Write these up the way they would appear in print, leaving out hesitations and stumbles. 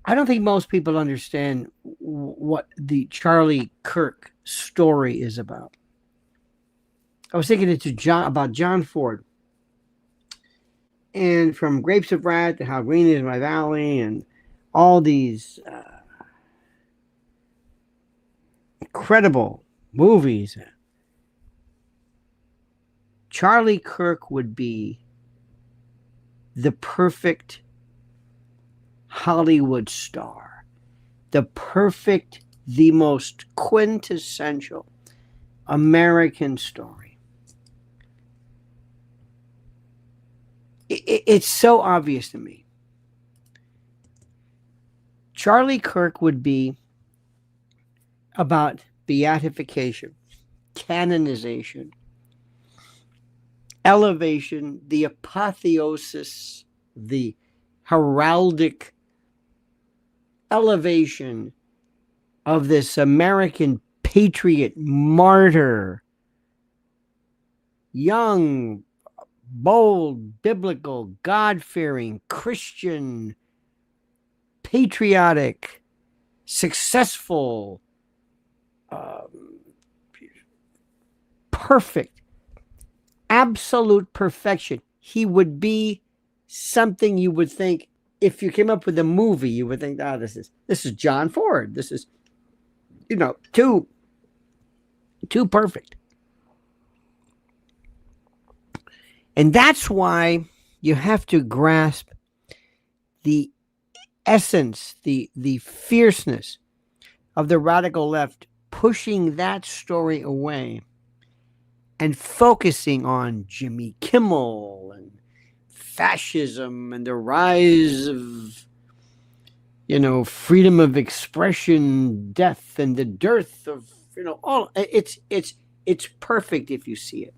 I don't think most people understand what the Charlie Kirk story is about. I was thinking about John Ford, and from Grapes of Wrath to How Green Is My Valley, and all these incredible movies. Charlie Kirk would be the perfect Hollywood star, the most quintessential American story. It's so obvious to me. Charlie Kirk would be about beatification, canonization, elevation, the apotheosis, the heraldic elevation of this American patriot martyr, young, bold, biblical, God-fearing, Christian, patriotic, successful, perfect, absolute perfection. He would be something you would think, if you came up with a movie, you would think, oh, this is John Ford. This is, too perfect. And that's why you have to grasp the essence, the fierceness of the radical left pushing that story away and focusing on Jimmy Kimmel and fascism and the rise of, freedom of expression, death, and the dearth of, all. It's perfect if you see it.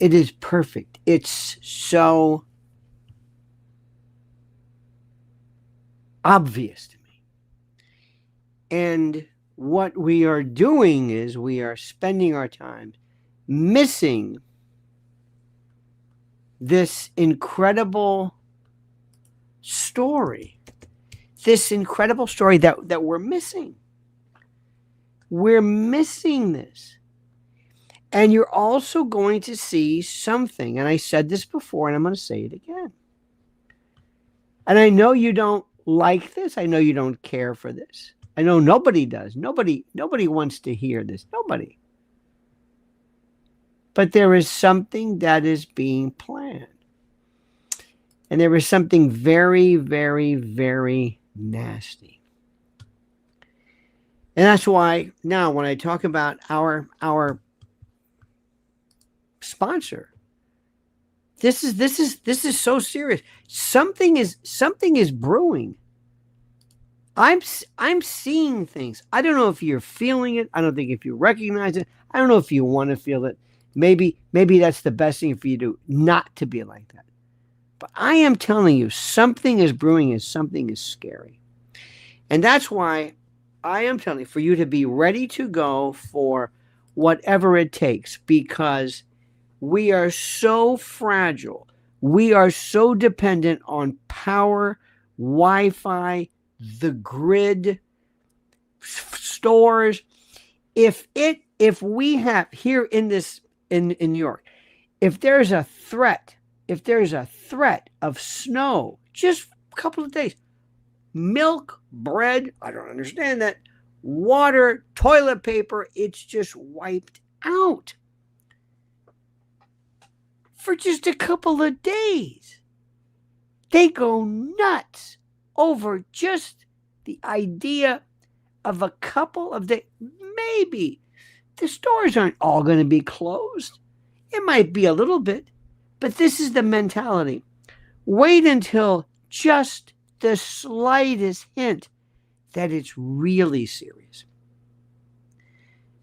It is perfect. It's so obvious to me. And what we are doing is we are spending our time missing this incredible story. This incredible story that we're missing. We're missing this. And you're also going to see something, and I said this before, and I'm going to say it again. And I know you don't like this. I know you don't care for this. I know nobody does. Nobody wants to hear this. Nobody. But there is something that is being planned. And there is something very, very, very nasty. And that's why now when I talk about our sponsor, this is so serious. Something is brewing. I'm seeing things. I don't know if you're feeling it. I don't think if you recognize it. I don't know if you want to feel it. Maybe that's the best thing for you to not to be like that. But I am telling you, something is brewing and something is scary. And that's why I am telling you, for you to be ready to go for whatever it takes, because we are so fragile. We are so dependent on power, Wi-Fi, the grid, stores. If we have here in New York, if there's a threat of snow, just a couple of days, milk, bread, I don't understand that, water, toilet paper, it's just wiped out for just a couple of days. They go nuts over just the idea of a couple of days. Maybe the stores aren't all going to be closed. It might be a little bit, but this is the mentality. Wait until just the slightest hint that it's really serious.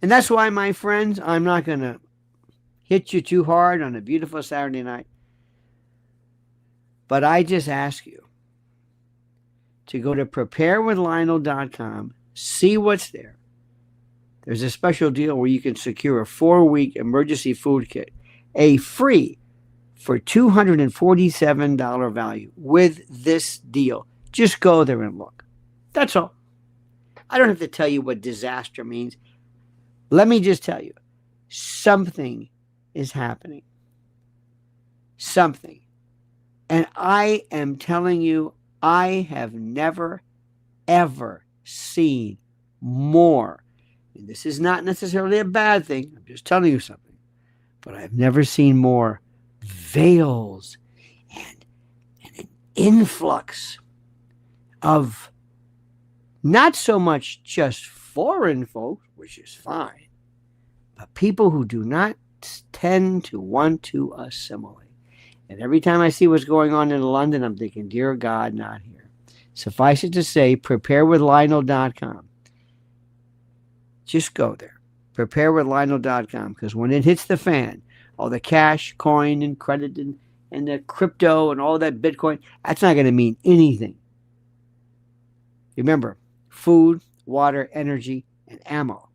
And that's why, my friends, I'm not going to hit you too hard on a beautiful Saturday night. But I just ask you to go to preparewithlionel.com, see what's there. There's a special deal where you can secure a 4-week emergency food kit, a free for $247 value with this deal. Just go there and look. That's all. I don't have to tell you what disaster means. Let me just tell you, something is happening. Something. And I am telling you, I have never, ever seen more. And this is not necessarily a bad thing. I'm just telling you something. But I've never seen more veils and an influx of not so much just foreign folks, which is fine, but people who do not tend to want to assimilate. And every time I see what's going on in London, I'm thinking, dear God, not here. Suffice it to say, preparewithlionel.com. Just go there. Preparewithlionel.com, because when it hits the fan, all the cash, coin, and credit, and the crypto, and all that Bitcoin, that's not going to mean anything. Remember, food, water, energy, and ammo.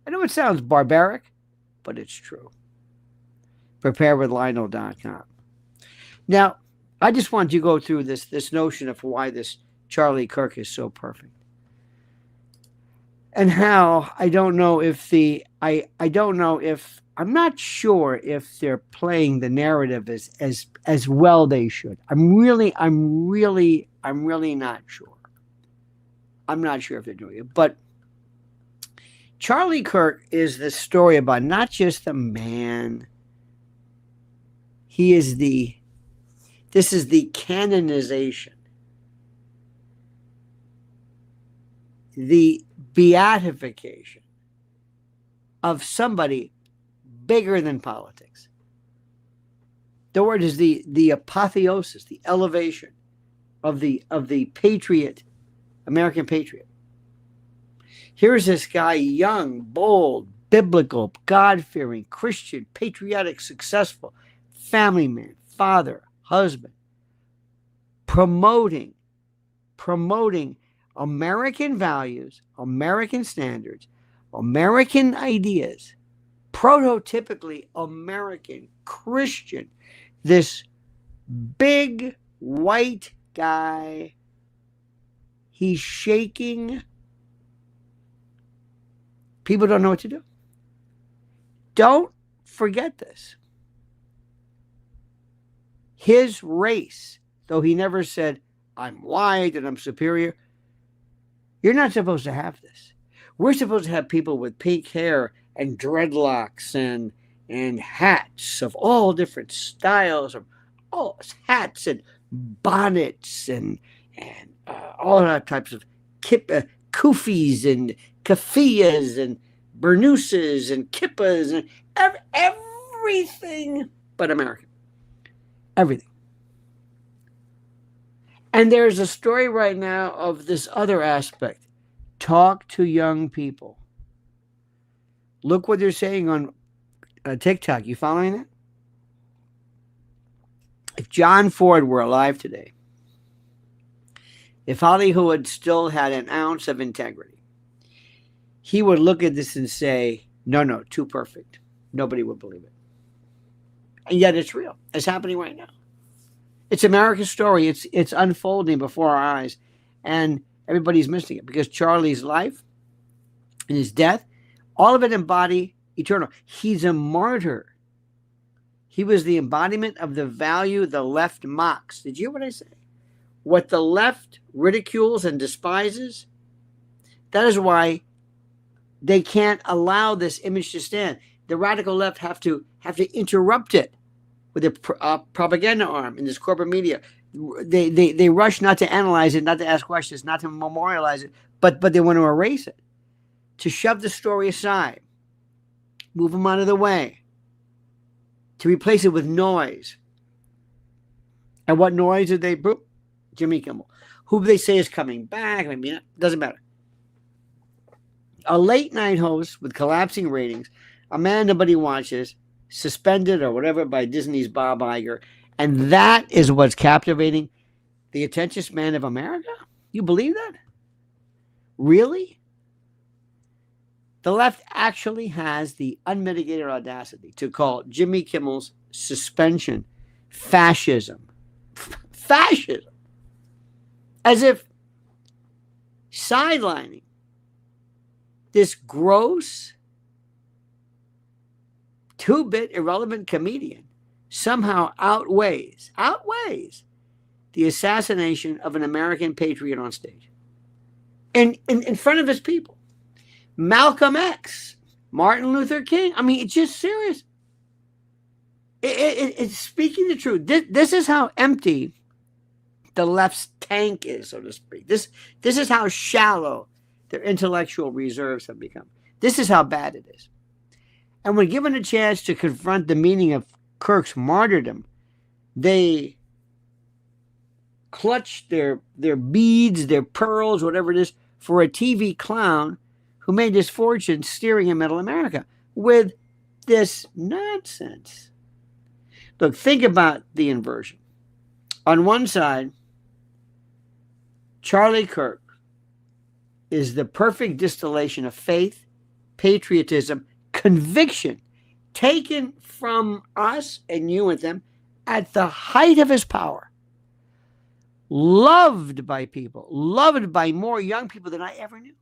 I know it sounds barbaric, but it's true. Preparewithlionel.com. Now, I just want you to go through this notion of why this Charlie Kirk is so perfect. And how, I don't know if I'm not sure if they're playing the narrative as well they should. I'm really not sure. I'm not sure if they're doing it. But Charlie Kirk is the story about not just the man. This is the canonization, the beatification of somebody bigger than politics. The word is the apotheosis, the elevation of the patriot, American patriot. Here's this guy, young, bold, biblical, God-fearing, Christian, patriotic, successful, family man, father, husband, promoting American values, American standards, American ideas, prototypically American, Christian, this big white guy, he's shaking. People don't know what to do. Don't forget this. His race, though he never said, I'm white and I'm superior, you're not supposed to have this. We're supposed to have people with pink hair and dreadlocks and hats of all different styles, of all hats and bonnets and all types of kufis and kafiyas and burnouses and kippas and everything but American. Everything. And there's a story right now of this other aspect. Talk to young people. Look what they're saying on TikTok. You following that? If John Ford were alive today, if Hollywood still had an ounce of integrity, he would look at this and say, no, too perfect. Nobody would believe it. And yet it's real. It's happening right now. It's America's story. It's unfolding before our eyes. And everybody's missing it because Charlie's life and his death, all of it embody eternal. He's a martyr. He was the embodiment of the value the left mocks. Did you hear what I said? What the left ridicules and despises, that is why they can't allow this image to stand. The radical left have to interrupt it with a propaganda arm in this corporate media. They rush not to analyze it, not to ask questions, not to memorialize it, but they want to erase it, to shove the story aside, move them out of the way, to replace it with noise. And what noise did they boo? Jimmy Kimmel, who they say is coming back. I mean, it doesn't matter. A late night host with collapsing ratings, a man nobody watches, suspended or whatever by Disney's Bob Iger, and that is what's captivating the attention span of America? You believe that? Really? The left actually has the unmitigated audacity to call Jimmy Kimmel's suspension fascism. Fascism. as if sidelining this gross, two-bit irrelevant comedian somehow outweighs the assassination of an American patriot on stage in front of his people. Malcolm X, Martin Luther King. I mean, it's just serious. It's speaking the truth. This is how empty the left's tank is, so to speak. This is how shallow their intellectual reserves have become. This is how bad it is. And when given a chance to confront the meaning of Kirk's martyrdom, they clutch their beads, their pearls, whatever it is, for a TV clown who made his fortune steering in middle America with this nonsense. Look, think about the inversion. On one side, Charlie Kirk is the perfect distillation of faith, patriotism, conviction, taken from us and you and them at the height of his power. Loved by people, loved by more young people than I ever knew.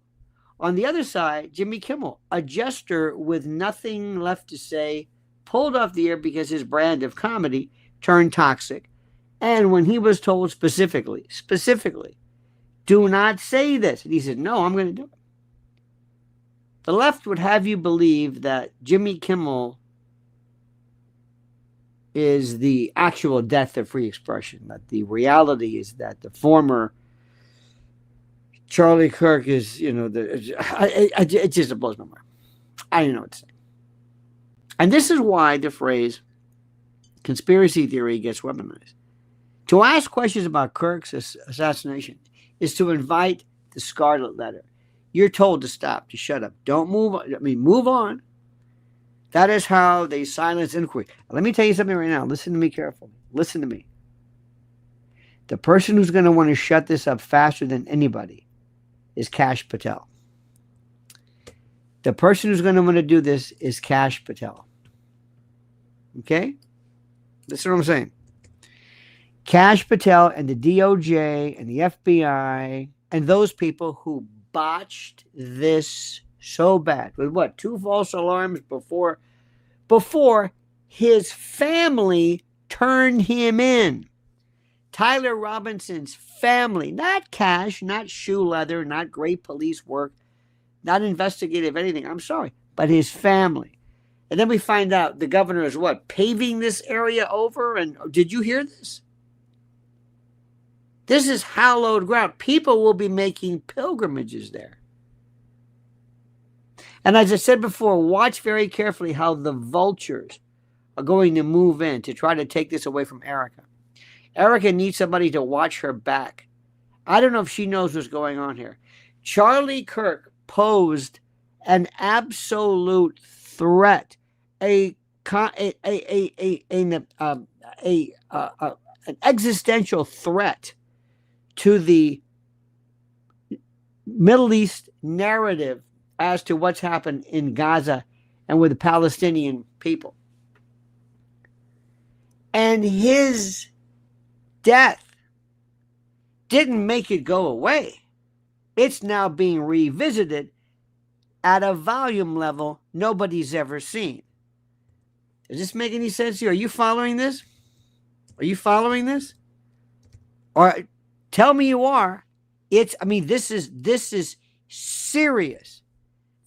On the other side, Jimmy Kimmel, a jester with nothing left to say, pulled off the air because his brand of comedy turned toxic. And when he was told specifically, do not say this, and he said, no, I'm going to do it. The left would have you believe that Jimmy Kimmel is the actual death of free expression, that the reality is that the former Charlie Kirk is, it just blows my mind. I don't know what to say. And this is why the phrase conspiracy theory gets weaponized. To ask questions about Kirk's assassination is to invite the scarlet letter. You're told to stop, to shut up. Don't move on. Move on. That is how they silence inquiry. Let me tell you something right now. Listen to me carefully. Listen to me. The person who's going to want to shut this up faster than anybody is Kash Patel. The person who's going to want to do this is Kash Patel. Okay? That's what I'm saying. Kash Patel and the DOJ and the FBI and those people who botched this so bad with what? 2 false alarms before his family turned him in. Tyler Robinson's family, not Kash, not shoe leather, not great police work, not investigative anything. I'm sorry, but his family. And then we find out the governor is what? Paving this area over? And did you hear this? This is hallowed ground. People will be making pilgrimages there. And as I said before, watch very carefully how the vultures are going to move in to try to take this away from Erica. Erica needs somebody to watch her back. I don't know if she knows what's going on here. Charlie Kirk posed an absolute threat, an existential threat to the Middle East narrative as to what's happened in Gaza and with the Palestinian people. And his death didn't make it go away. It's now being revisited at a volume level nobody's ever seen. Does this make any sense to you? Are you following this? Are you following this? Or tell me you are. This is serious.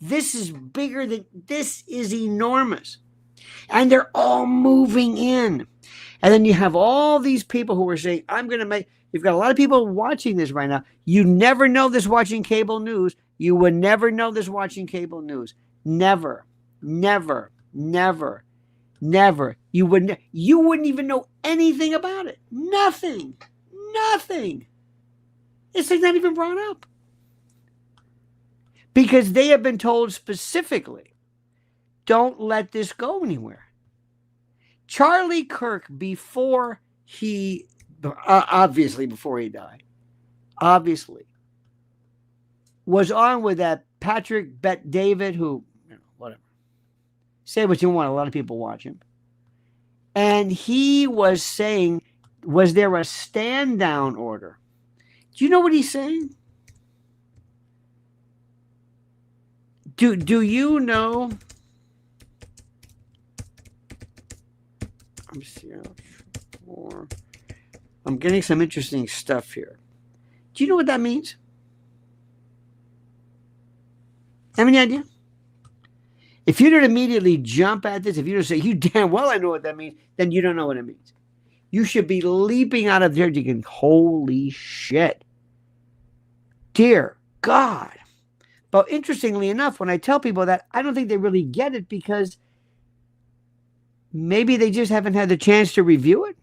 This is bigger than, this is enormous. And they're all moving in. And then you have all these people who are saying, you've got a lot of people watching this right now. You never know this watching cable news. You would never know this watching cable news. Never, never, never, never. You wouldn't even know anything about it. Nothing. It's not even brought up. Because they have been told specifically, don't let this go anywhere. Charlie Kirk, before he died, was on with that Patrick Bet David, who, whatever. Say what you want, a lot of people watch him. And he was saying, was there a stand down order? Do you know what he's saying? Do you know? I'm getting some interesting stuff here. Do you know what that means? Have any idea? If you don't immediately jump at this, if you don't say, you damn well I know what that means, then you don't know what it means. You should be leaping out of there thinking, holy shit. Dear God. But interestingly enough, when I tell people that, I don't think they really get it because maybe they just haven't had the chance to review it.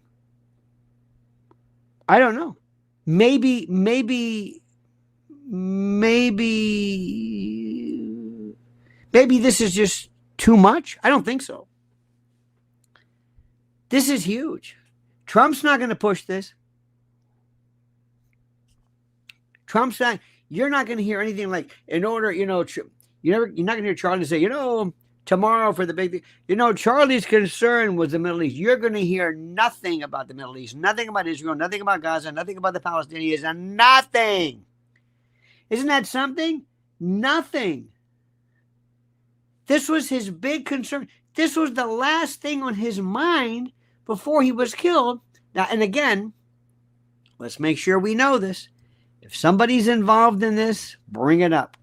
I don't know. Maybe this is just too much. I don't think so. This is huge. Trump's not going to push this. Trump's not. You're not going to hear anything like, in order, you're not going to hear Charlie say, tomorrow for the big thing. Charlie's concern was the Middle East. You're going to hear nothing about the Middle East, nothing about Israel, nothing about Gaza, nothing about the Palestinians, and nothing. Isn't that something? Nothing. This was his big concern. This was the last thing on his mind before he was killed. Now, and again, let's make sure we know this. If somebody's involved in this, bring it up.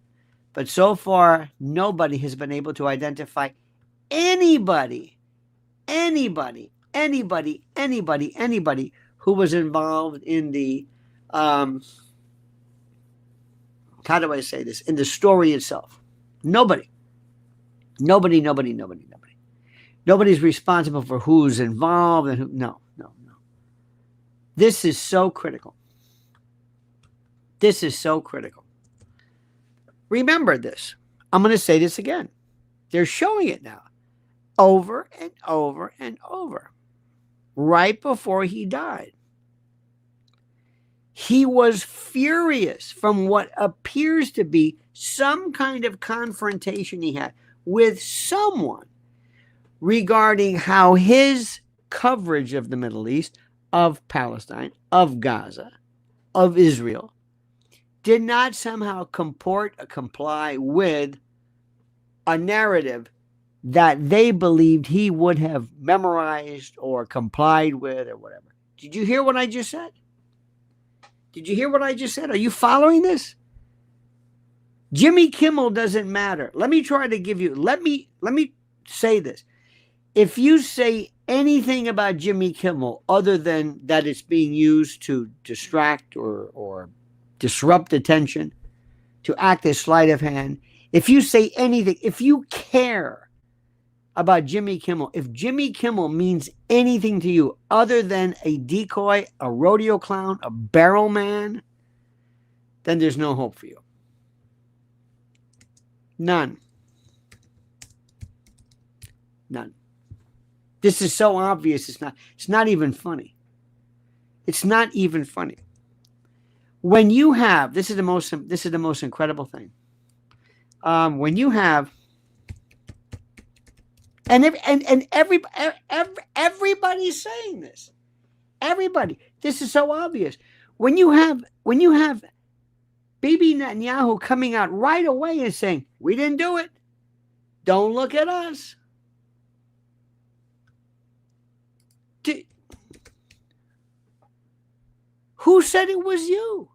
But so far, nobody has been able to identify anybody who was involved in the, how do I say this? In the story itself. Nobody. Nobody's responsible for who's involved and who. No. This is so critical. Remember this. I'm going to say this again. They're showing it now. Over and over and over. Right before he died. He was furious from what appears to be some kind of confrontation he had with someone regarding how his coverage of the Middle East, of Palestine, of Gaza, of Israel, did not somehow comply with a narrative that they believed he would have memorized or complied with or whatever. Did you hear what I just said? Are you following this? Jimmy Kimmel doesn't matter. Let me say this. If you say anything about Jimmy Kimmel other than that it's being used to distract or disrupt attention, to act as sleight of hand, if you say anything, if you care about Jimmy Kimmel, if Jimmy Kimmel means anything to you other than a decoy, a rodeo clown, a barrel man, then there's no hope for you. None. This is so obvious. It's not even funny. When you have, this is the most incredible thing. When you have, and everybody's saying this. Everybody. This is so obvious. When you have Bibi Netanyahu coming out right away and saying, we didn't do it. Don't look at us. Who said it was you?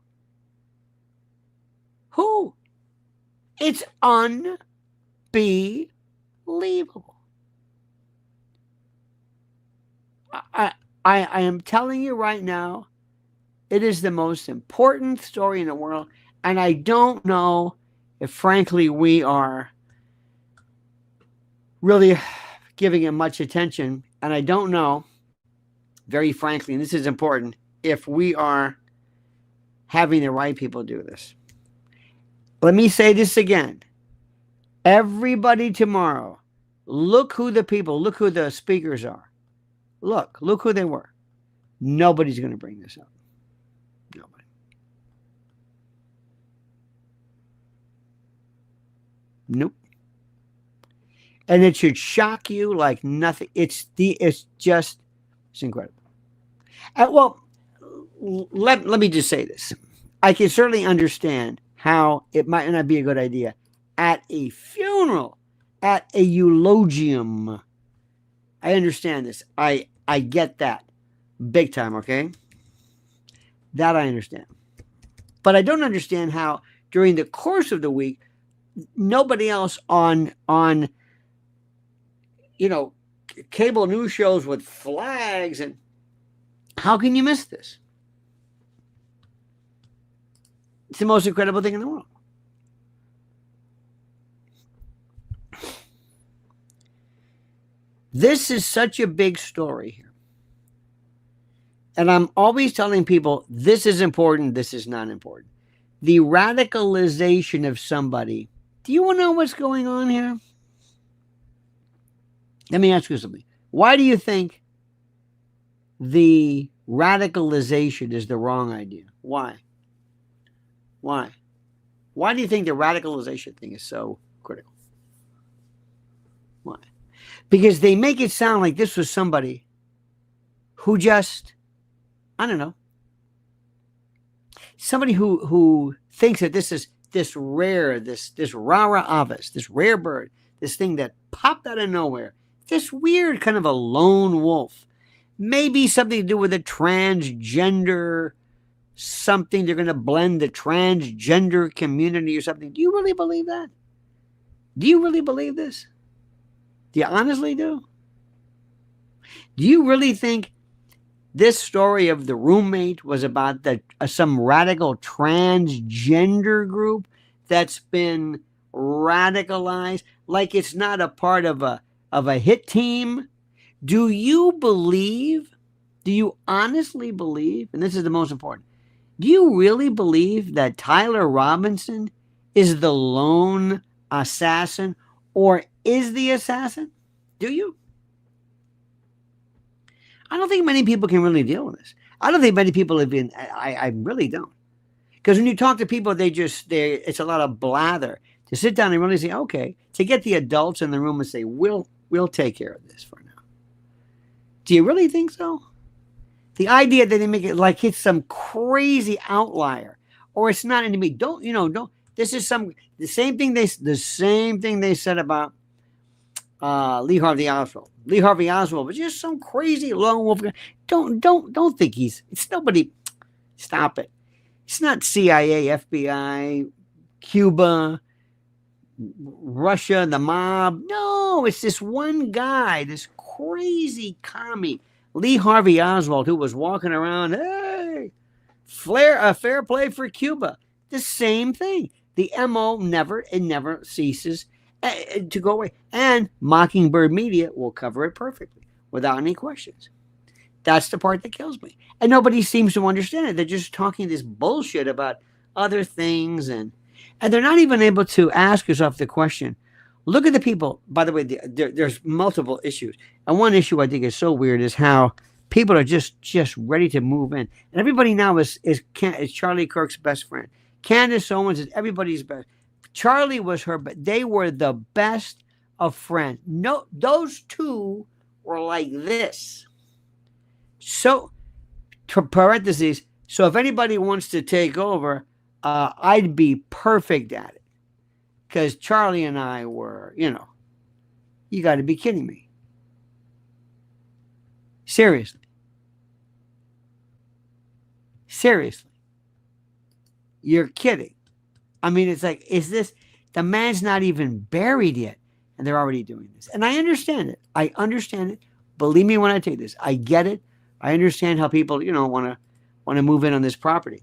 Who? It's unbelievable. I am telling you right now, it is the most important story in the world. And I don't know if, frankly, we are really giving it much attention. And I don't know, very frankly, and this is important, if we are having the right people do this. Let me say this again. Everybody tomorrow, look who the speakers are. Look who they were. Nobody's going to bring this up. Nobody. Nope. And it should shock you like nothing. It's incredible. Well, let me just say this. I can certainly understand how it might not be a good idea at a funeral, at a eulogium. I understand this. I get that big time, okay? That I understand. But I don't understand how during the course of the week nobody else on cable news shows with flags, and how can you miss this? It's the most incredible thing in the world. This is such a big story here. And I'm always telling people this is important, this is not important. The radicalization of somebody. Do you want to know what's going on here? Let me ask you something. Why do you think the radicalization is the wrong idea? Why? Why? Why do you think the radicalization thing is so critical? Why? Because they make it sound like this was somebody who just, I don't know, somebody who thinks that this is this rare, this rara avis, this rare bird, this thing that popped out of nowhere, this weird kind of a lone wolf, maybe something to do with a transgender something. They're going to blend the transgender community or something. Do you really believe that? Do you really believe this? Do you honestly do? Do you really think this story of the roommate was about some radical transgender group that's been radicalized, like it's not a part of a hit team? Do you believe, do you honestly believe, and this is the most important, do you really believe that Tyler Robinson is the lone assassin or is the assassin? Do you? I don't think many people can really deal with this. I don't think many people have been, I really don't. Because when you talk to people, it's a lot of blather. To sit down and really say, okay, to get the adults in the room and say, we'll take care of this for now. Do you really think so? The idea that they make it like it's some crazy outlier, or it's not enemy. Don't. This is the same thing they said about Lee Harvey Oswald. Lee Harvey Oswald was just some crazy lone wolf. Don't think it's nobody. Stop it. It's not CIA, FBI, Cuba, Russia, the mob. No, it's this one guy, this crazy commie, Lee Harvey Oswald, who was walking around, hey, fair play for Cuba. The same thing. The MO never ceases to go away. And Mockingbird Media will cover it perfectly without any questions. That's the part that kills me. And nobody seems to understand it. They're just talking this bullshit about other things, and they're not even able to ask yourself the question. Look at the people. By the way, there's multiple issues. And one issue I think is so weird is how people are just ready to move in. And everybody now is Charlie Kirk's best friend. Candace Owens is everybody's best. Charlie was her, but they were the best of friends. No, those two were like this. So, parentheses, so if anybody wants to take over, I'd be perfect at it. Because Charlie and I were, you got to be kidding me. Seriously. You're kidding. I mean, it's like, the man's not even buried yet, and they're already doing this. And I understand it. Believe me when I tell you this. I get it. I understand how people, want to move in on this property.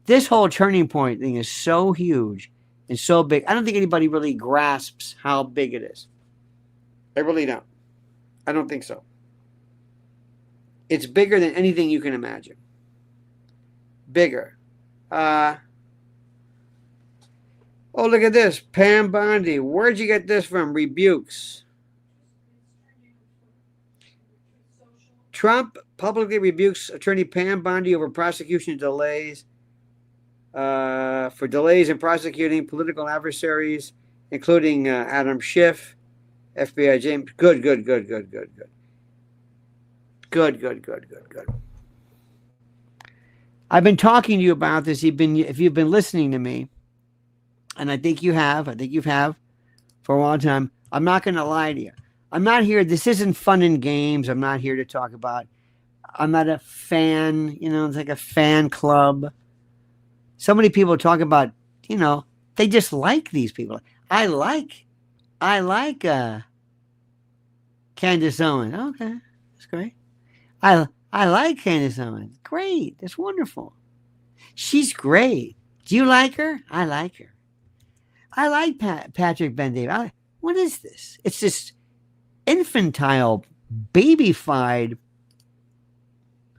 This whole turning point thing is so huge and so big. I don't think anybody really grasps how big it is. I really don't. I don't think so. It's bigger than anything you can imagine. Bigger. Oh, look at this. Pam Bondi. Where'd you get this from? Rebukes. Trump publicly rebukes attorney Pam Bondi over prosecution delays. For delays in prosecuting political adversaries, including Adam Schiff, FBI James. Good. I've been talking to you about this. If you've been listening to me, and I think you have for a long time. I'm not going to lie to you. I'm not here. This isn't fun and games. I'm not here to talk about. I'm not a fan. It's like a fan club. So many people talk about. They just like these people. I like Candace Owens. Okay, that's great. I like Candace Owens. Great, that's wonderful. She's great. Do you like her? I like her. I like Patrick Ben-David. What is this? It's this infantile, babyfied.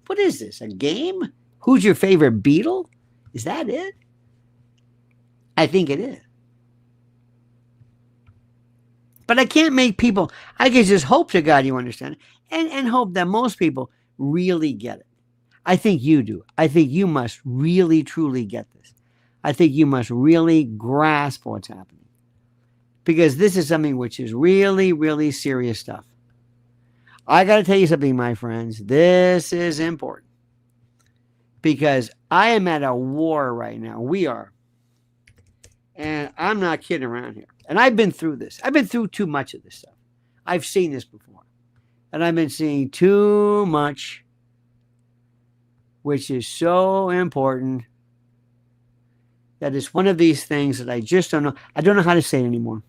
What is this? A game? Who's your favorite Beatle? Is that it? I think it is. But I can't make people. I can just hope to God you understand it, and hope that most people really get it. I think you do. I think you must really, truly get this. I think you must really grasp what's happening. Because this is something which is really, really serious stuff. I got to tell you something, my friends. This is important. Because I am at a war right now. We are. And I'm not kidding around here. And I've been through this. I've been through too much of this stuff. I've seen this before. And I've been seeing too much, which is so important. That is one of these things that I just don't know. I don't know how to say it anymore.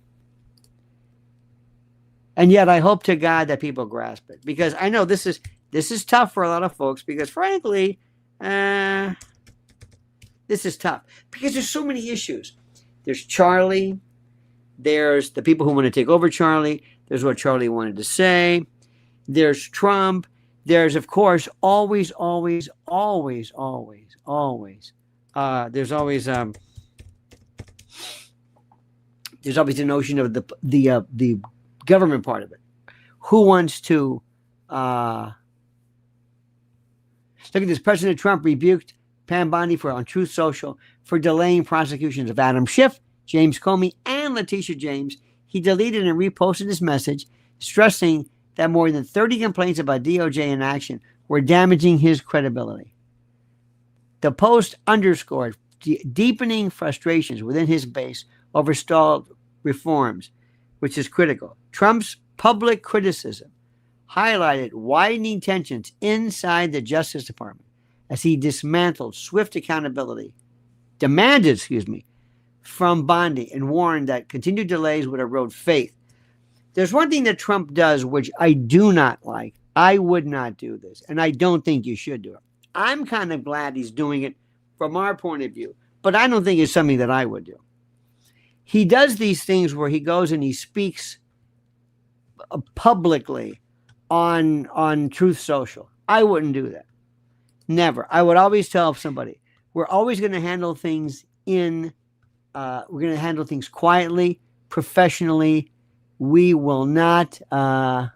And yet I hope to God that people grasp it. Because I know this is tough for a lot of folks. Because frankly, this is tough. Because there's so many issues. There's Charlie. There's the people who want to take over Charlie. There's what Charlie wanted to say. There's Trump. There's, of course, there's always the notion of the government part of it. Who wants to look at this? President Trump rebuked Pam Bondi on Truth Social for delaying prosecutions of Adam Schiff, James Comey, and Letitia James. He deleted and reposted his message, stressing that more than 30 complaints about DOJ inaction were damaging his credibility. The post underscored deepening frustrations within his base over stalled reforms, which is critical. Trump's public criticism highlighted widening tensions inside the Justice Department as he demanded accountability from Bondi and warned that continued delays would erode faith. There's one thing that Trump does which I do not like. I would not do this, and I don't think you should do it. I'm kind of glad he's doing it from our point of view, but I don't think it's something that I would do. He does these things where he goes and he speaks publicly on Truth Social. I wouldn't do that. Never. I would always tell somebody, we're always going to handle things we're going to handle things quietly, professionally. We will not, how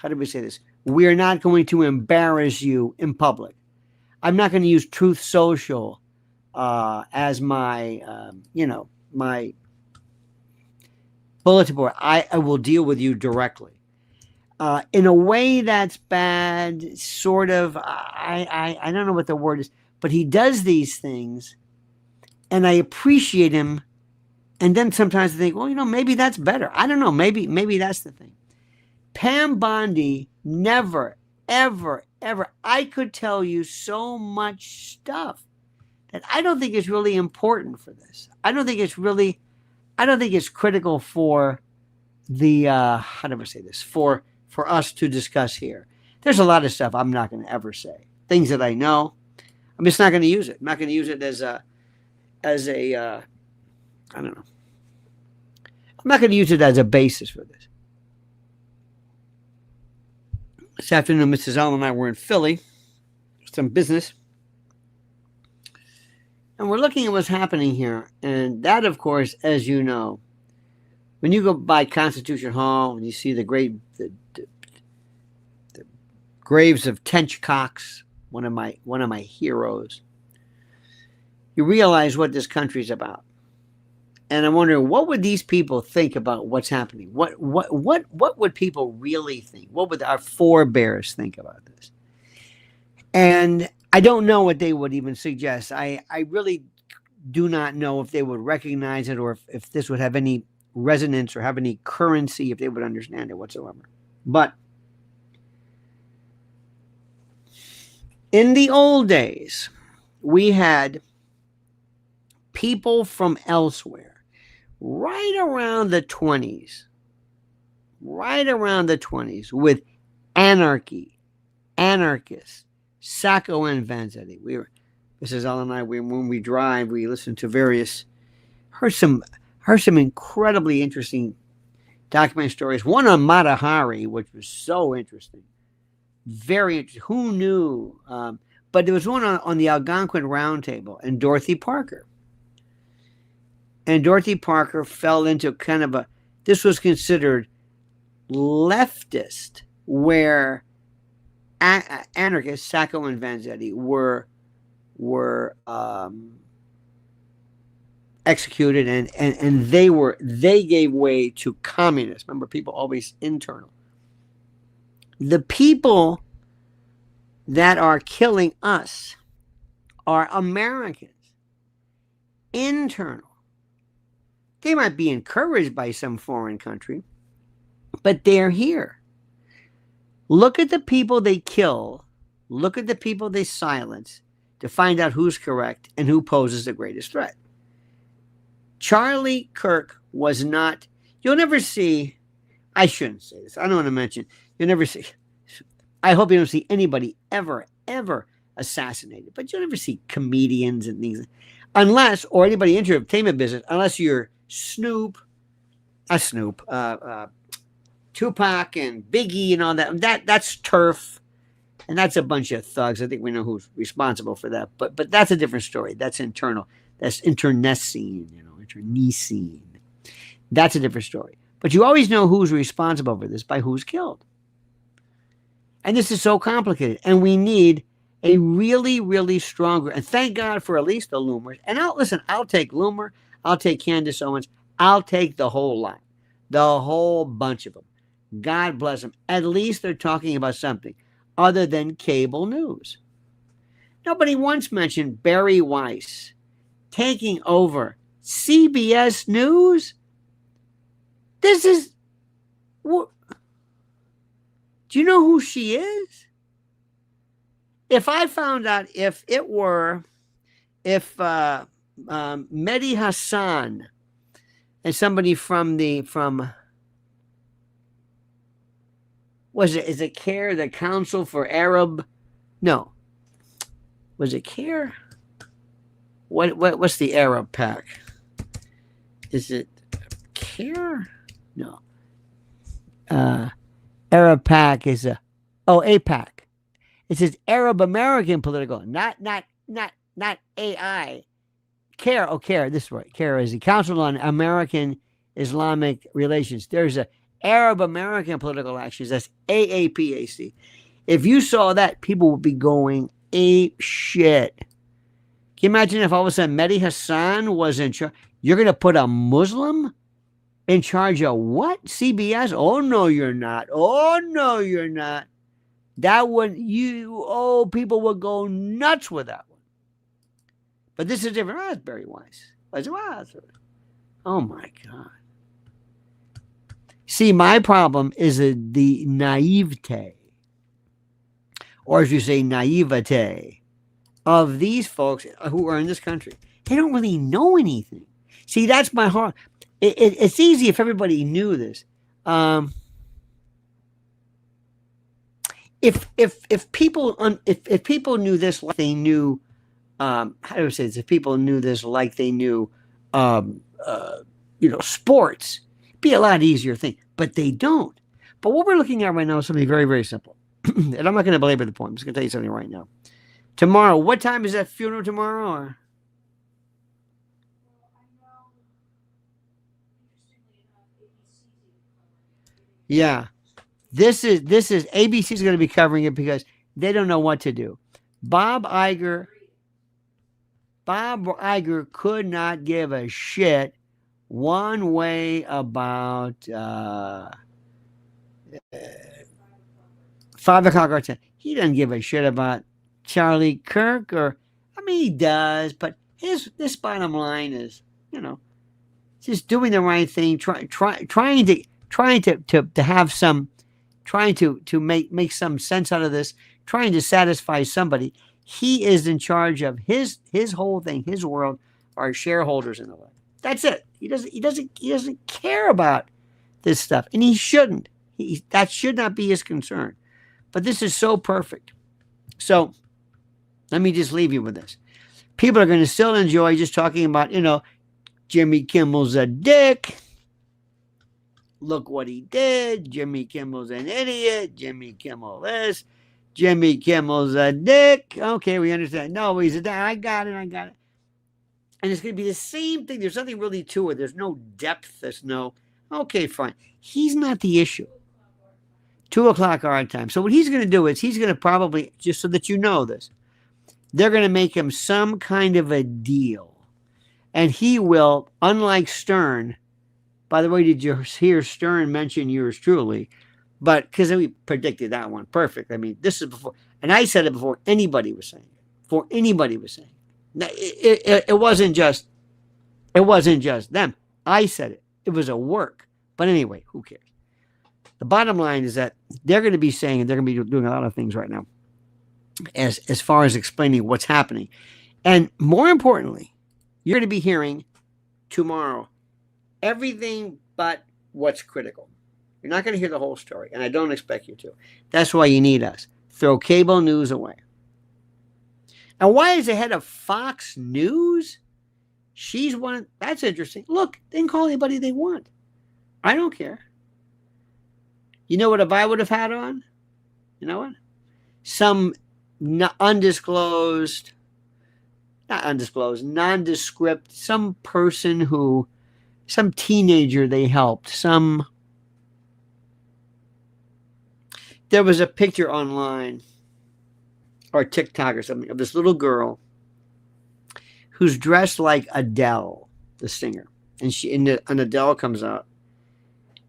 do we say this? We are not going to embarrass you in public. I'm not going to use Truth Social as my, my bulletin board. I will deal with you directly. In a way that's bad, sort of, I don't know what the word is, but he does these things, and I appreciate him. And then sometimes I think, well, maybe that's better. I don't know. Maybe that's the thing. Pam Bondi never, ever, ever. I could tell you so much stuff that I don't think is really important for this. I don't think it's critical for the, how do I say this? For us to discuss here. There's a lot of stuff I'm not going to ever say. Things that I know. I'm just not going to use it. I'm not going to use it as a, I don't know. I'm not going to use it as a basis for this. This afternoon, Mrs. Allen and I were in Philly, some business. And we're looking at what's happening here. And that, of course, as you know, when you go by Constitution Hall and you see the graves of Tench Cox, one of my heroes, you realize what this country's about. And I'm wondering, what would these people think about what's happening? What would people really think? What would our forebears think about this? And I don't know what they would even suggest. I really do not know if they would recognize it, or if this would have any resonance or have any currency, if they would understand it whatsoever. But in the old days, we had people from elsewhere, right around the 20s, with anarchy, anarchists, Sacco and Vanzetti. Mrs. L and I, when we drive, we listen to heard some incredibly interesting documentary stories. One on Matahari, which was so interesting, very interesting. Who knew? But there was one on the Algonquin Roundtable and Dorothy Parker. And Dorothy Parker fell into kind of this was considered leftist, where anarchists, Sacco and Vanzetti, were executed, and they gave way to communists. Remember, people always internal. The people that are killing us are Americans, internal. They might be encouraged by some foreign country, but they're here. Look at the people they kill. Look at the people they silence to find out who's correct and who poses the greatest threat. Charlie Kirk was not, you'll never see, I shouldn't say this, I don't want to mention, you'll never see, I hope you don't see anybody ever assassinated, but you'll never see comedians and things, unless, or anybody in the entertainment business, unless you're Tupac and Biggie and all that. That's turf, and that's a bunch of thugs. I think we know who's responsible for that. But that's a different story. That's internal. That's internecine, internecine. That's a different story. But you always know who's responsible for this by who's killed. And this is so complicated. And we need a really, really stronger, and thank God for at least the Loomers. And I'll take Loomer, I'll take Candace Owens, I'll take the whole lot, the whole bunch of them. God bless them. At least they're talking about something other than cable news. Nobody once mentioned Barry Weiss taking over CBS News. This is... Do you know who she is? If I found out if Mehdi Hassan and somebody is it CARE, the Council for Arab? No. Was it CARE? What's the Arab pack? Is it CARE? No. Arab pack is APAC. It says Arab American Political, not AI. CARE, CARE, this is right. CARE is the Council on American Islamic Relations. There's a Arab American Political Actions. That's AAPAC. If you saw that, people would be going ape shit. Can you imagine if all of a sudden Mehdi Hassan was in charge? You're going to put a Muslim in charge of what? CBS? Oh, no, you're not. Oh, no, you're not. That would, people would go nuts with that one. But this is different. Oh, it's Barry Weiss. Oh, my God. See, my problem is the naivete, or as you say, naivete, of these folks who are in this country. They don't really know anything. See, that's my heart. It's easy if everybody knew this. If people knew this like they knew, how do I say this? If people knew this like they knew, sports, it'd be a lot easier thing. But they don't. But what we're looking at right now is something very, very simple. And I'm not going to belabor the point. I'm just going to tell you something right now. Tomorrow, what time is that funeral tomorrow? Or? Yeah. This is ABC is going to be covering it because they don't know what to do. Bob Iger could not give a shit one way about 5 o'clock or 10. He doesn't give a shit about Charlie Kirk, or I mean, he does, but this bottom line is, just doing the right thing, trying to have some, trying to make some sense out of this, trying to satisfy somebody. He is in charge of his whole thing, his world, our shareholders in the way. That's it. He doesn't care about this stuff, and he shouldn't. That should not be his concern. But this is so perfect. So let me just leave you with this. People are going to still enjoy just talking about, Jimmy Kimmel's a dick. Look what he did. Jimmy Kimmel's an idiot. Jimmy Kimmel this. Jimmy Kimmel's a dick. Okay, we understand. No, he's a dick. I got it. And it's going to be the same thing. There's nothing really to it. There's no depth. There's no, okay, fine. He's not the issue. 2:00 our time. So what he's going to do is he's going to probably, just so that you know this, they're going to make him some kind of a deal. And he will, unlike Stern, by the way, did you hear Stern mention yours truly? But because we predicted that one. Perfect. I mean, this is before, and I said it before anybody was saying it. Before anybody was saying it. It wasn't just them. I said it. It was a work. But anyway, who cares? The bottom line is that they're going to be saying, and they're going to be doing a lot of things right now as far as explaining what's happening. And more importantly, you're going to be hearing tomorrow everything but what's critical. You're not going to hear the whole story, and I don't expect you to. That's why you need us. Throw cable news away. And why is the head of Fox News? She's one. That's interesting. Look, they can call anybody they want. I don't care. You know what if I would have had on? You know what? Some nondescript, some person who, some teenager they helped, there was a picture online or TikTok or something of this little girl who's dressed like Adele, the singer. And Adele comes out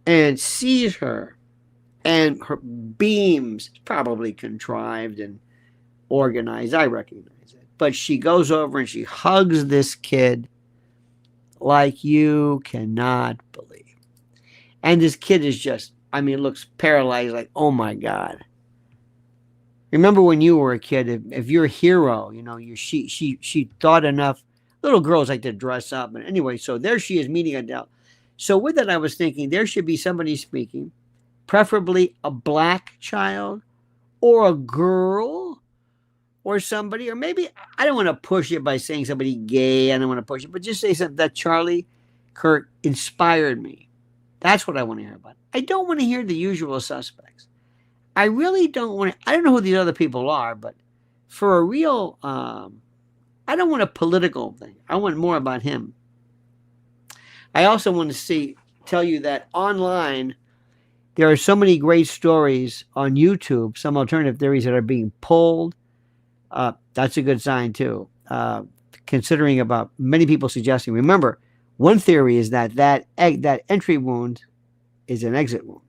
and sees her, and her beams, probably contrived and organized. I recognize it. But she goes over and she hugs this kid like you cannot believe. And this kid is just, looks paralyzed, like, oh my God. Remember when you were a kid, if you're a hero, she thought enough. Little girls like to dress up. But anyway, so there she is meeting Adele. So with that, I was thinking there should be somebody speaking, preferably a black child or a girl or somebody, or maybe, I don't want to push it by saying somebody gay. I don't want to push it, but just say something that Charlie Kirk inspired me. That's what I want to hear about. I don't want to hear the usual suspects. I really don't want to. I don't know who these other people are, but for a real, I don't want a political thing. I want more about him. I also want to tell you that online, there are so many great stories on YouTube, some alternative theories that are being pulled. That's a good sign too. Considering about many people suggesting, remember, one theory is that entry wound is an exit wound.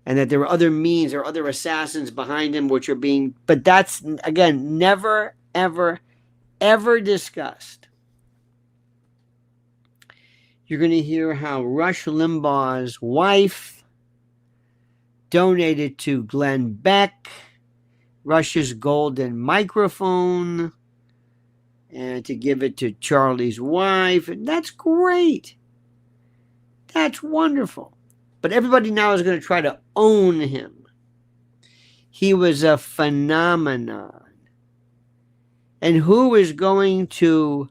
And that there are other means or other assassins behind him, which are being, but that's, again, never, ever, ever discussed. You're going to hear how Rush Limbaugh's wife donated to Glenn Beck Rush's golden microphone and to give it to Charlie's wife. And that's great. That's wonderful. But everybody now is going to try to own him. He was a phenomenon. And who is going to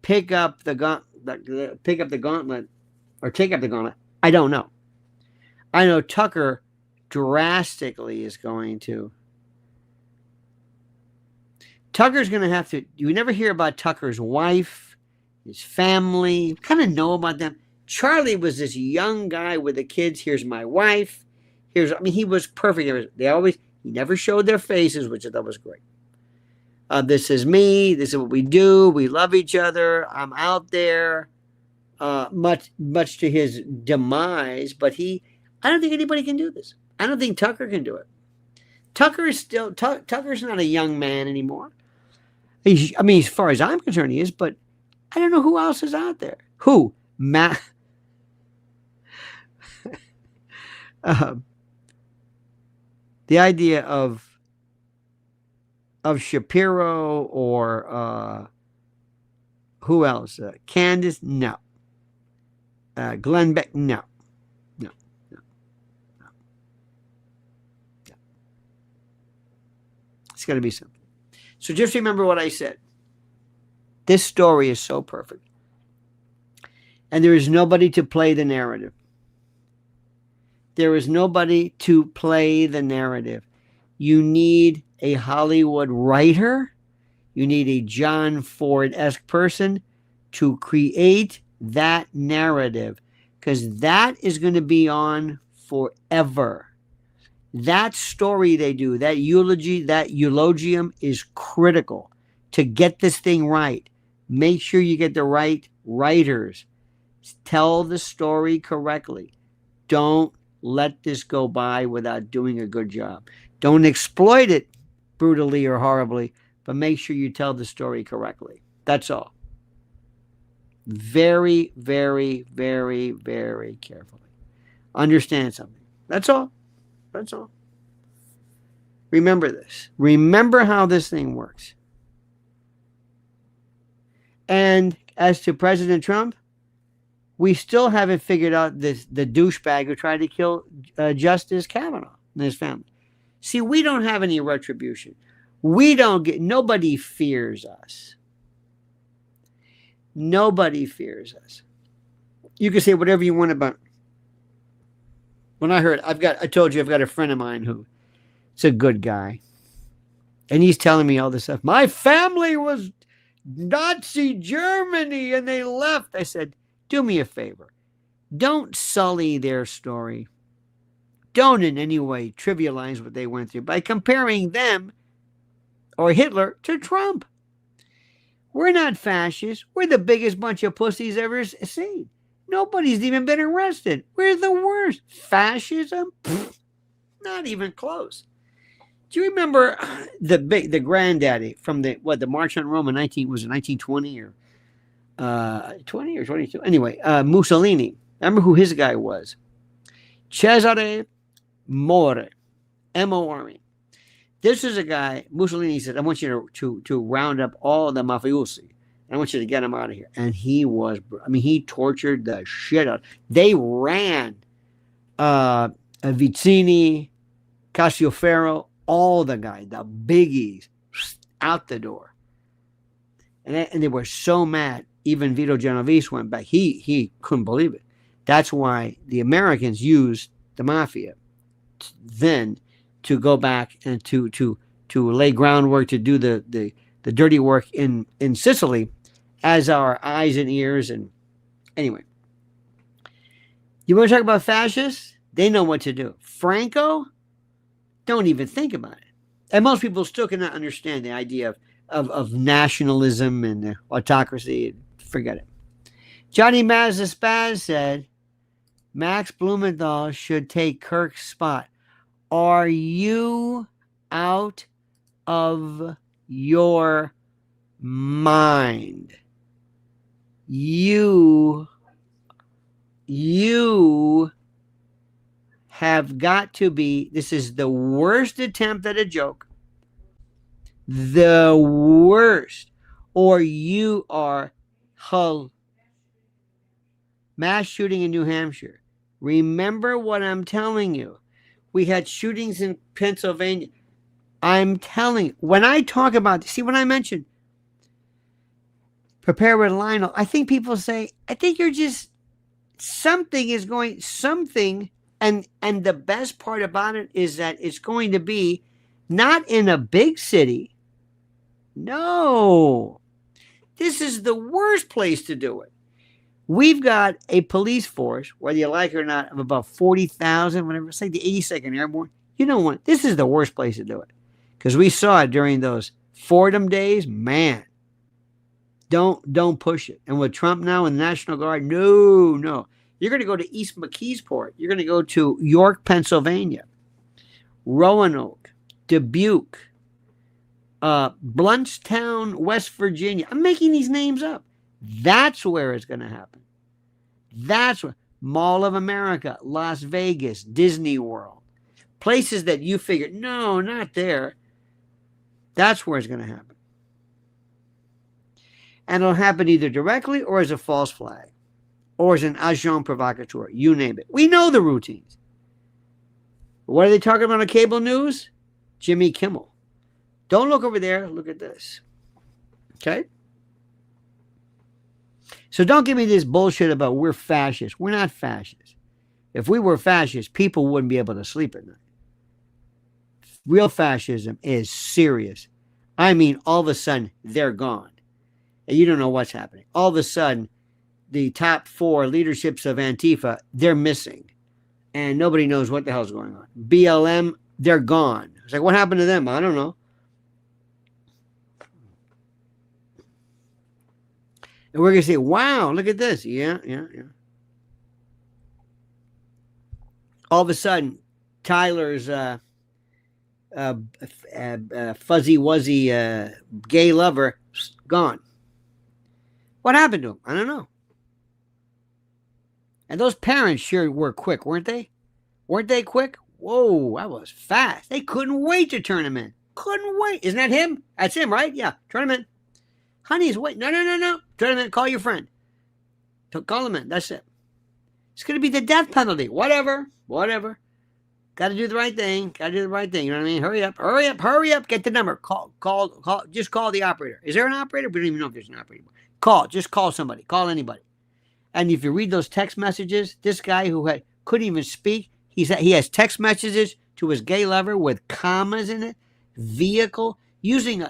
pick up the gauntlet or take up the gauntlet? I don't know. I know Tucker drastically is going to. Tucker's going to have to. You never hear about Tucker's wife, his family. You kind of know about them. Charlie was this young guy with the kids. Here's my wife. He was perfect. He never showed their faces, which I thought was great. This is me. This is what we do. We love each other. I'm out there. Much to his demise, but I don't think anybody can do this. I don't think Tucker can do it. Tucker's not a young man anymore. I mean, as far as I'm concerned, he is, but I don't know who else is out there. Who? The idea of Shapiro or who else? Candace? No. Glenn Beck? No. No. No. No. No. It's got to be something. So just remember what I said. This story is so perfect. And there is nobody to play the narrative. There is nobody to play the narrative. You need a Hollywood writer. You need a John Ford-esque person to create that narrative, because that is going to be on forever. That story they do, that eulogy, that eulogium is critical to get this thing right. Make sure you get the right writers. Tell the story correctly. Don't let this go by without doing a good job. Don't exploit it brutally or horribly, but make sure you tell the story correctly. That's all. Very, very, very, very carefully. Understand something. That's all. That's all. Remember this. Remember how this thing works. And as to President Trump, we still haven't figured out the douchebag who tried to kill Justice Kavanaugh and his family. See, we don't have any retribution. Nobody fears us. Nobody fears us. You can say whatever you want about. When I told you I've got a friend of mine who is a good guy. And he's telling me all this stuff. My family was Nazi Germany and they left. I said, do me a favor. Don't sully their story. Don't in any way trivialize what they went through by comparing them or Hitler to Trump. We're not fascists. We're the biggest bunch of pussies ever seen. Nobody's even been arrested. We're the worst. Fascism? Pfft, not even close. Do you remember the granddaddy from the March on Rome in 1920 or 20 or 22? Anyway, Mussolini. Remember who his guy was? Cesare More, M-O-R-E. This is a guy, Mussolini said, I want you to round up all the mafiosi. I want you to get them out of here. And he tortured the shit out. They ran Vizzini, Cassioferro, all the guys, the biggies, out the door. And they were so mad. Even Vito Genovese went back. He couldn't believe it. That's why the Americans used the mafia then to go back and to lay groundwork to do the dirty work in Sicily as our eyes and ears. And anyway, you want to talk about fascists? They know what to do. Franco, don't even think about it. And most people still cannot understand the idea of nationalism and autocracy. Forget it. Johnny Mazda-Spaz said Max Blumenthal should take Kirk's spot. Are you out of your mind? You have got to be, this is the worst attempt at a joke. The worst. Or you are mass shooting in New Hampshire. Remember what I'm telling you. We had shootings in Pennsylvania. I'm telling you, when I talk about, see, when I mention prepare with Lionel, I think people say, I think you're just, something, and the best part about it is that it's going to be not in a big city. No. This is the worst place to do it. We've got a police force, whether you like it or not, of about 40,000, whatever, say the 82nd Airborne. You know what? This is the worst place to do it. Because we saw it during those Fordham days. Man, don't push it. And with Trump now in the National Guard, no. You're going to go to East McKeesport. You're going to go to York, Pennsylvania, Roanoke, Dubuque, Bluntstown, West Virginia. I'm making these names up. That's where it's going to happen. That's where. Mall of America, Las Vegas, Disney World. Places that you figure, no, not there. That's where it's going to happen. And it'll happen either directly or as a false flag or as an agent provocateur. You name it. We know the routines. What are they talking about on cable news? Jimmy Kimmel. Don't look over there. Look at this. Okay? So don't give me this bullshit about we're fascists. We're not fascists. If we were fascists, people wouldn't be able to sleep at night. Real fascism is serious. I mean, all of a sudden, they're gone. And you don't know what's happening. All of a sudden, the top 4 leaderships of Antifa, they're missing. And nobody knows what the hell's going on. BLM, they're gone. It's like, what happened to them? I don't know. And we're going to say, wow, look at this. Yeah. All of a sudden, Tyler's fuzzy wuzzy gay lover gone. What happened to him? I don't know. And those parents sure were quick, weren't they? Weren't they quick? Whoa, that was fast. They couldn't wait to turn him in. Couldn't wait. Isn't that him? That's him, right? Yeah. Turn him in. Honey's wait. No. Turn him in. Call your friend. Call him in. That's it. It's going to be the death penalty. Whatever. Got to do the right thing. You know what I mean? Hurry up. Get the number. Call. Just call the operator. Is there an operator? We don't even know if there's an operator. Just call somebody. Call anybody. And if you read those text messages, this guy who couldn't even speak, he has text messages to his gay lover with commas in it, vehicle, using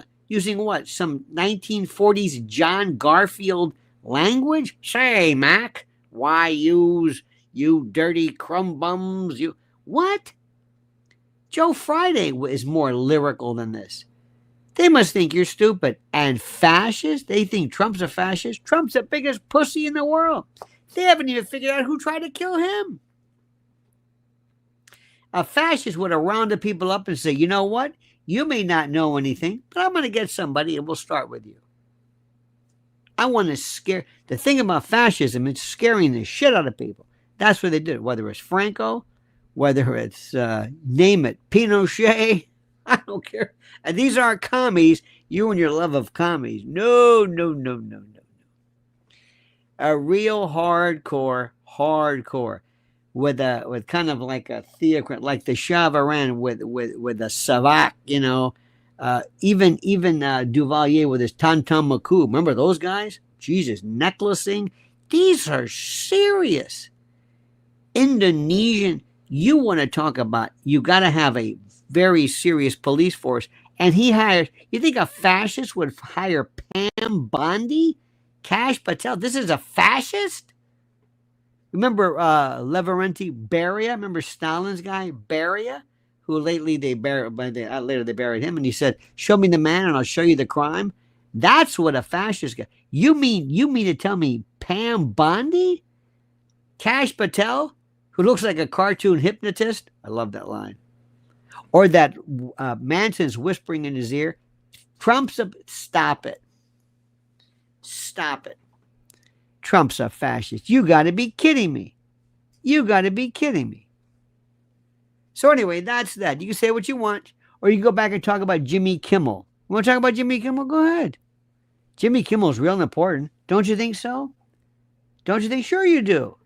what? Some 1940s John Garfield language? Say, Mac, why use you dirty crumb bums? You what? Joe Friday is more lyrical than this. They must think you're stupid. And fascist? They think Trump's a fascist? Trump's the biggest pussy in the world. They haven't even figured out who tried to kill him. A fascist would have rounded people up and say, you know what? You may not know anything, but I'm going to get somebody and we'll start with you. I want to scare. The thing about fascism, it's scaring the shit out of people. That's what they did. Whether it's Franco, whether it's, name it, Pinochet, I don't care. And these aren't commies. You and your love of commies. No. A real hardcore, with kind of like a theocrat, like the Chavarin with a Savak, you know. Even Duvalier with his Tantam Maku. Remember those guys? Jesus, necklacing. These are serious. Indonesian. You want to talk about, you got to have a very serious police force. And he hired, you think a fascist would hire Pam Bondi? Cash Patel? This is a fascist? Remember Lavrenti Beria? Remember Stalin's guy, Beria? Who later they buried him. And he said, show me the man and I'll show you the crime. That's what a fascist guy. You mean to tell me Pam Bondi? Cash Patel? Who looks like a cartoon hypnotist? I love that line. Or that Manson's whispering in his ear. Trump's a... Stop it. Trump's a fascist. You got to be kidding me. So anyway, that's that. You can say what you want. Or you can go back and talk about Jimmy Kimmel. You want to talk about Jimmy Kimmel? Go ahead. Jimmy Kimmel's real important. Don't you think so? Don't you think? Sure you do.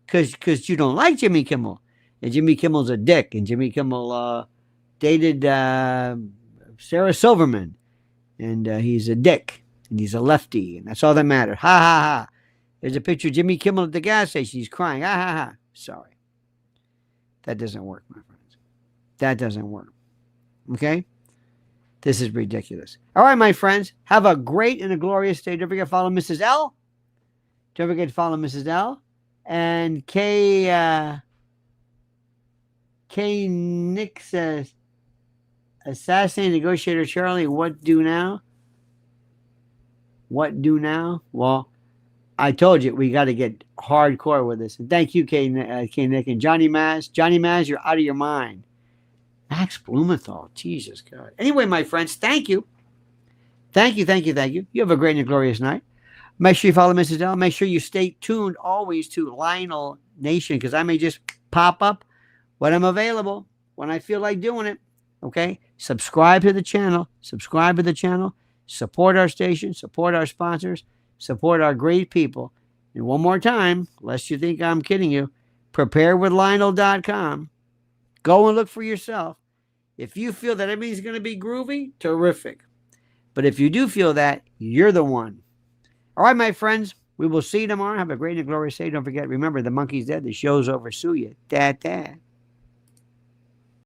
Because you don't like Jimmy Kimmel. And Jimmy Kimmel's a dick. And Jimmy Kimmel dated Sarah Silverman. And he's a dick. And he's a lefty. And that's all that matters. Ha, ha, ha. There's a picture of Jimmy Kimmel at the gas station. He's crying. Ha, ha, ha. Sorry. That doesn't work, my friends. That doesn't work. Okay? This is ridiculous. All right, my friends. Have a great and a glorious day. Don't forget to follow Mrs. L. Don't forget to follow Mrs. L. And K Nick says, assassinate negotiator Charlie, what do now? Well, I told you we got to get hardcore with this. And thank you, K Nick and Johnny Maz. Johnny Maz, you're out of your mind. Max Blumenthal. Jesus God. Anyway, my friends, thank you. Thank you, thank you, thank you. You have a great and glorious night. Make sure you follow Mrs. L. Make sure you stay tuned always to Lionel Nation, because I may just pop up when I'm available, when I feel like doing it. Okay? Subscribe to the channel. Subscribe to the channel. Support our station. Support our sponsors. Support our great people. And one more time, lest you think I'm kidding you, preparewithlionel.com. Go and look for yourself. If you feel that everything's going to be groovy, terrific. But if you do feel that, you're the one. All right, my friends, we will see you tomorrow. Have a great and glorious day. Don't forget, remember, the monkey's dead. The show's over. Sue you. Dad.